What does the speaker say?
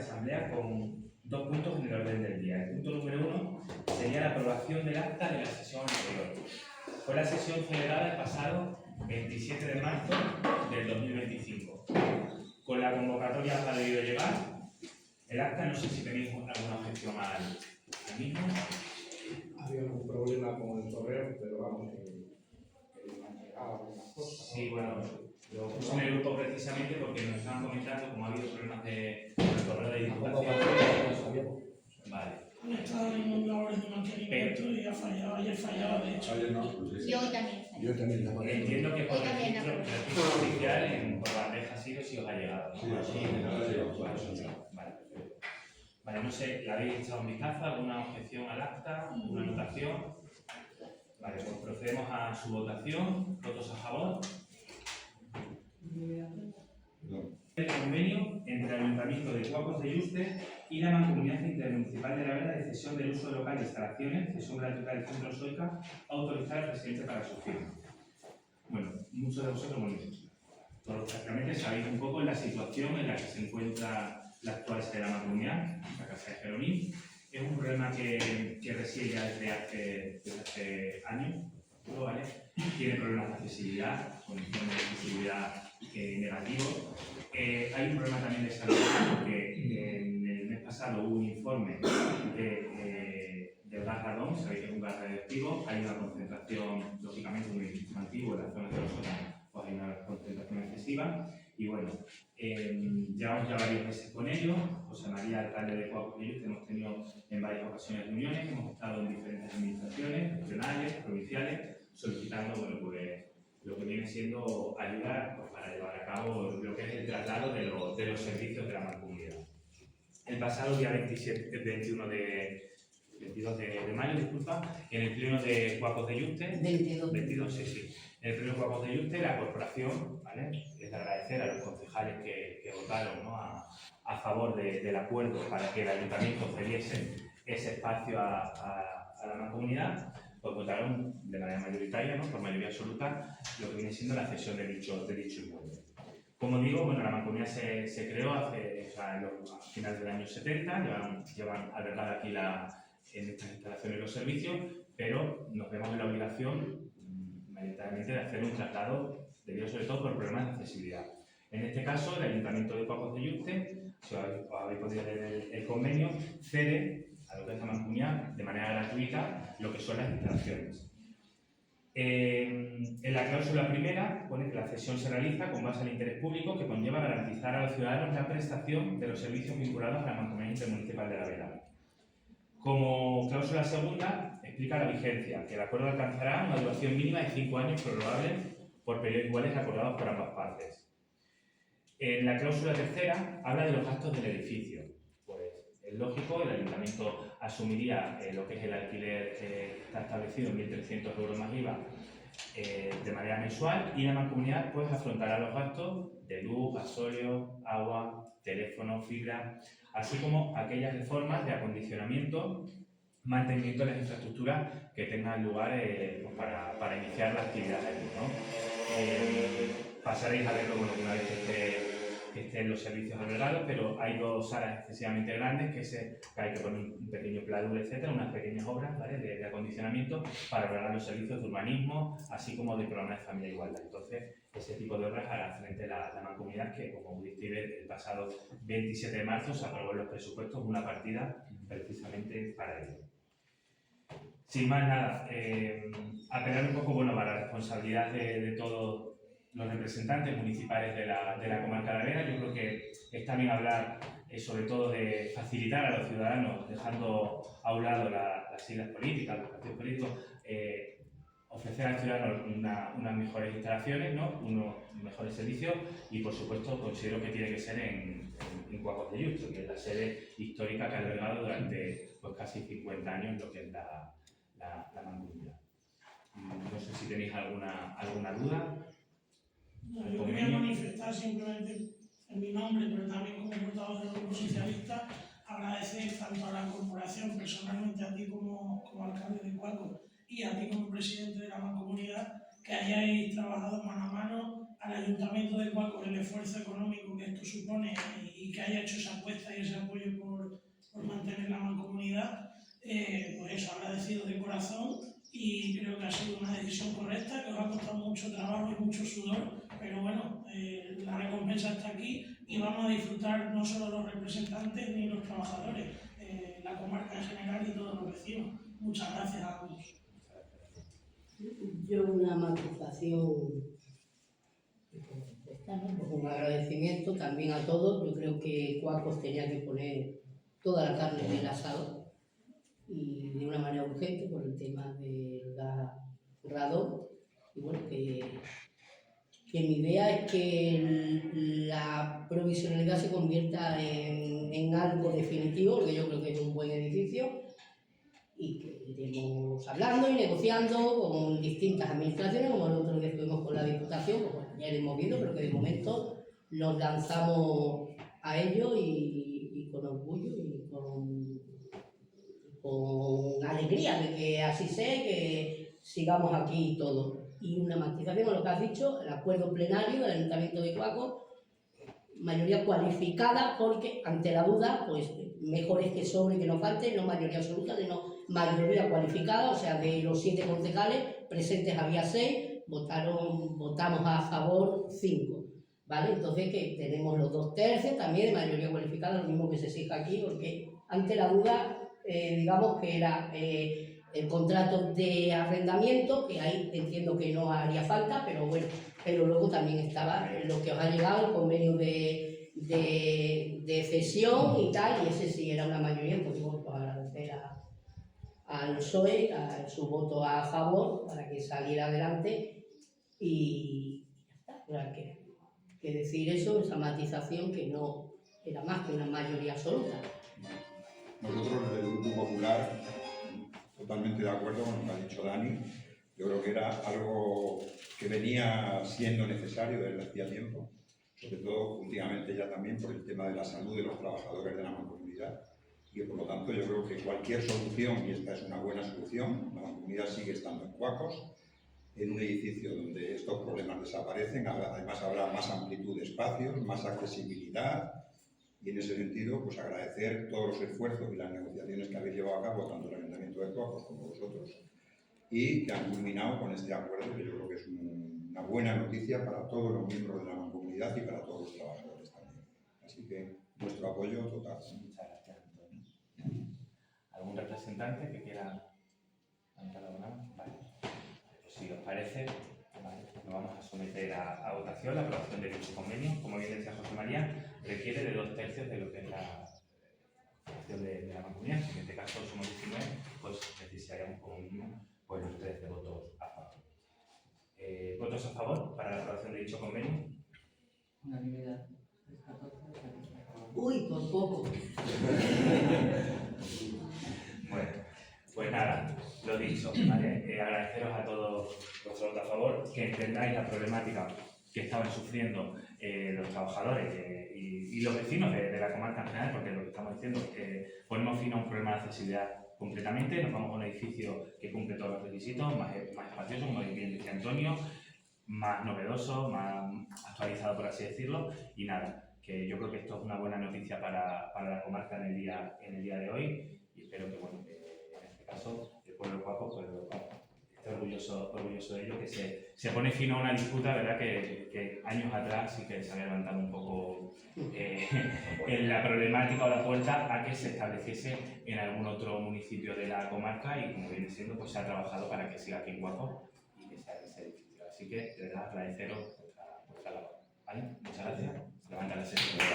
asamblea con 2 puntos en el orden del día. El punto número 1 sería la aprobación del acta de la sesión anterior. Fue la sesión celebrada el pasado 27 de marzo del 2025. Con la convocatoria ha debido llegar. El acta, no sé si tenéis alguna objeción al mismo. Había algún problema con el correo, pero vamos, que no han llegado algunas cosas. Sí, bueno, lo puse en el grupo precisamente porque nos estaban comentando como ha habido problemas de correo de diputación. Vale. Han estado en labores de mantenimiento y ha fallado, ayer fallaba de hecho. Ayer no, pues sí. Yo también. Yo también la pagué. Entiendo que por Yo también registro oficial por bandeja sí o sí os ha llegado, ¿no? Sí, ahora sí. Vale, perfecto. Vale, no sé, ¿le habéis echado un vistazo? ¿Alguna objeción al acta? ¿Una anotación? Vale, pues procedemos a su votación. ¿Votos a favor? No. El convenio entre el Ayuntamiento de Cuacos de Yuste y la Mancomunidad Intermunicipal de la Vera de cesión del uso local de instalaciones, cesión gratuita del Centro Soica, autorizar al presidente para su firma. Bueno, muchos de vosotros, bueno, todos prácticamente sabéis un poco la situación en la que se encuentra la actual sede de la Mancomunidad, la Casa de Jerónimo. Es un problema que reside ya desde hace años, ¿vale? Tiene problemas de accesibilidad, condiciones de accesibilidad negativos. Hay un problema también de salud, porque en el mes pasado hubo un informe del gas radón, sabéis que es un gas radioactivo, hay una concentración, lógicamente, un edificio antiguo en la zona de los sótanos, pues hay una concentración excesiva. Y bueno, llevamos ya varios meses con ello. José María, alcalde de Cuacos de Yuste, hemos tenido en varias ocasiones reuniones, hemos estado en diferentes administraciones, regionales, provinciales, solicitando, bueno, pues lo que viene siendo ayudar pues, para llevar a cabo lo que es el traslado de los servicios de la Mancomunidad. El pasado día 22 de mayo, disculpa, en el pleno de Cuacos de Yuste, 22, sí. En el pleno de Cuacos de Yuste, la corporación, ¿vale? Es de agradecer a los concejales que votaron, ¿no? a favor del acuerdo para que el ayuntamiento cediese ese espacio a la Mancomunidad, pues votaron de manera mayoritaria, ¿no? Por mayoría absoluta, lo que viene siendo la cesión de dicho inmueble. Como digo, bueno, la Mancomunidad se creó a finales del año 70, llevan albergada aquí en estas instalaciones los servicios, pero nos vemos en la obligación mayoritariamente de hacer un traslado debido sobre todo por problemas de accesibilidad. En este caso, el Ayuntamiento de Cuacos de Yuste, si os habéis podido leer el convenio, cede a lo que es la Mancomunidad de manera gratuita lo que son las instalaciones. En la cláusula primera pone que la cesión se realiza con base al interés público que conlleva garantizar a los ciudadanos la prestación de los servicios vinculados a la Mancomunidad Intermunicipal de la Vera. Como cláusula segunda, explica la vigencia, que el acuerdo alcanzará una duración mínima de 5 años prorrogables por periodos iguales acordados por ambas partes. En la cláusula tercera habla de los gastos del edificio. Pues es lógico, el ayuntamiento asumiría lo que es el alquiler que está establecido en 1.300 euros más IVA de manera mensual y la Mancomunidad pues afrontará los gastos de luz, gasóleo, agua, teléfono, fibra, así como aquellas reformas de acondicionamiento, mantenimiento de las infraestructuras que tengan lugar pues para iniciar la actividad allí, ¿no? Pasaréis a verlo bueno, una vez que estén los servicios albergados, pero hay 2 salas excesivamente grandes que hay que poner un pequeño pladur, etcétera, unas pequeñas obras, ¿vale? de acondicionamiento para albergar los servicios de urbanismo, así como de programas de familia e igualdad. Entonces, ese tipo de obras hará frente a la Mancomunidad, que como pudisteis ver, el pasado 27 de marzo se aprobó en los presupuestos una partida precisamente para ello. Sin más nada, apelar un poco bueno, para la responsabilidad de todos los representantes municipales de la comarca de la Vera. Yo creo que es también hablar sobre todo de facilitar a los ciudadanos, dejando a un lado las siglas políticas, los partidos políticos, ofrecer al ciudadano unas mejores instalaciones, ¿no? Unos mejores servicios y, por supuesto, considero que tiene que ser en Cuacos de Yuste, que es la sede histórica que ha albergado durante pues, casi 50 años lo que es la Mancomunidad. No sé si tenéis alguna duda. No, yo quería manifestar simplemente en mi nombre, pero también como portavoz del Grupo Socialista, agradecer tanto a la corporación, personalmente a ti como alcalde de Cuacos y a ti como presidente de la Mancomunidad, que hayáis trabajado mano a mano, al Ayuntamiento de Cuaco el esfuerzo económico que esto supone y que haya hecho esa apuesta y ese apoyo por mantener la mancomunidad, pues eso, agradecido de corazón, y creo que ha sido una decisión correcta, que os ha costado mucho trabajo y mucho sudor, pero bueno, la recompensa está aquí y vamos a disfrutar no solo los representantes ni los trabajadores, la comarca en general y todos los vecinos. Muchas gracias a ambos. Yo una matización, pues un agradecimiento también a todos. Yo creo que Cuacos tenía que poner toda la carne en el asado y de una manera urgente por el tema del gas radón. Y bueno, que mi idea es que la provisionalidad se convierta en algo definitivo, porque yo creo que es un buen edificio, y que iremos hablando y negociando con distintas administraciones, como el otro día estuvimos con la Diputación, pues bueno, ya iremos viendo, pero que de momento nos lanzamos a ello y con orgullo y con alegría de que así sea y que sigamos aquí todos. Y una matización a lo que has dicho, el acuerdo plenario del Ayuntamiento de Cuaco, mayoría cualificada, porque ante la duda, pues mejor es que sobre que no falte, no mayoría absoluta, sino mayoría cualificada, o sea, de los 7 concejales presentes había 6, votamos a favor 5, ¿vale? Entonces que tenemos los 2/3 también de mayoría cualificada, lo mismo que se exige aquí, porque ante la duda, digamos que era el contrato de arrendamiento, que ahí entiendo que no haría falta, pero bueno, pero luego también estaba lo que os ha llegado, el convenio de cesión y tal, y ese sí era una mayoría. Entonces bueno, pues agradecer al PSOE a su voto a favor para que saliera adelante, y ya está. Habrá que decir eso, esa matización, que no era más que una mayoría absoluta. Nosotros desde el Grupo Popular, totalmente de acuerdo con lo que ha dicho Dani. Yo creo que era algo que venía siendo necesario desde hacía tiempo, sobre todo últimamente ya también por el tema de la salud de los trabajadores de la mancomunidad, y por lo tanto yo creo que cualquier solución, y esta es una buena solución, la mancomunidad sigue estando en Cuacos, en un edificio donde estos problemas desaparecen, además habrá más amplitud de espacios, más accesibilidad, y en ese sentido pues agradecer todos los esfuerzos y las negociaciones que habéis llevado a cabo, tanto el Ayuntamiento de Cuacos como vosotros, y que han culminado con este acuerdo, que yo creo que es una buena noticia para todos los miembros de la mancomunidad y para todos los trabajadores también. Así que nuestro apoyo total. Muchas gracias, Antonio. ¿Algún representante que quiera levantar la mano? Vale. Pues si os parece, vale, nos vamos a someter a votación. La aprobación de dicho convenio, como bien decía José María, requiere de 2/3 de lo que es la votación de la mancomunidad. En este caso somos 19, pues necesitaríamos como mínimo pues los 13 votos a favor. ¿Votos a favor para la aprobación de dicho convenio? Unanimidad. Uy, por poco. Bueno, pues nada, lo dicho, ¿vale? Agradeceros a todos vuestro voto a favor, que entendáis la problemática que estaban sufriendo los trabajadores y los vecinos de la comarca en general, porque lo que estamos diciendo es que ponemos fin a un problema de accesibilidad completamente. Nos vamos a un edificio que cumple todos los requisitos, más espacioso, como bien decía Antonio, más novedoso, más actualizado, por así decirlo, y nada, que yo creo que esto es una buena noticia para la comarca en el día de hoy, y espero que, bueno, en este caso, el pueblo de Cuaco pues, esté orgulloso de ello, que se pone fin a una disputa, ¿verdad?, que años atrás sí que se había levantado un poco en la problemática o la puerta a que se estableciese en algún otro municipio de la comarca, y como viene siendo, pues se ha trabajado para que siga aquí en Cuaco y que sea ese edificio. Así que, de verdad, agradeceros vuestra labor, ¿vale? Muchas gracias. Levanta la sesión.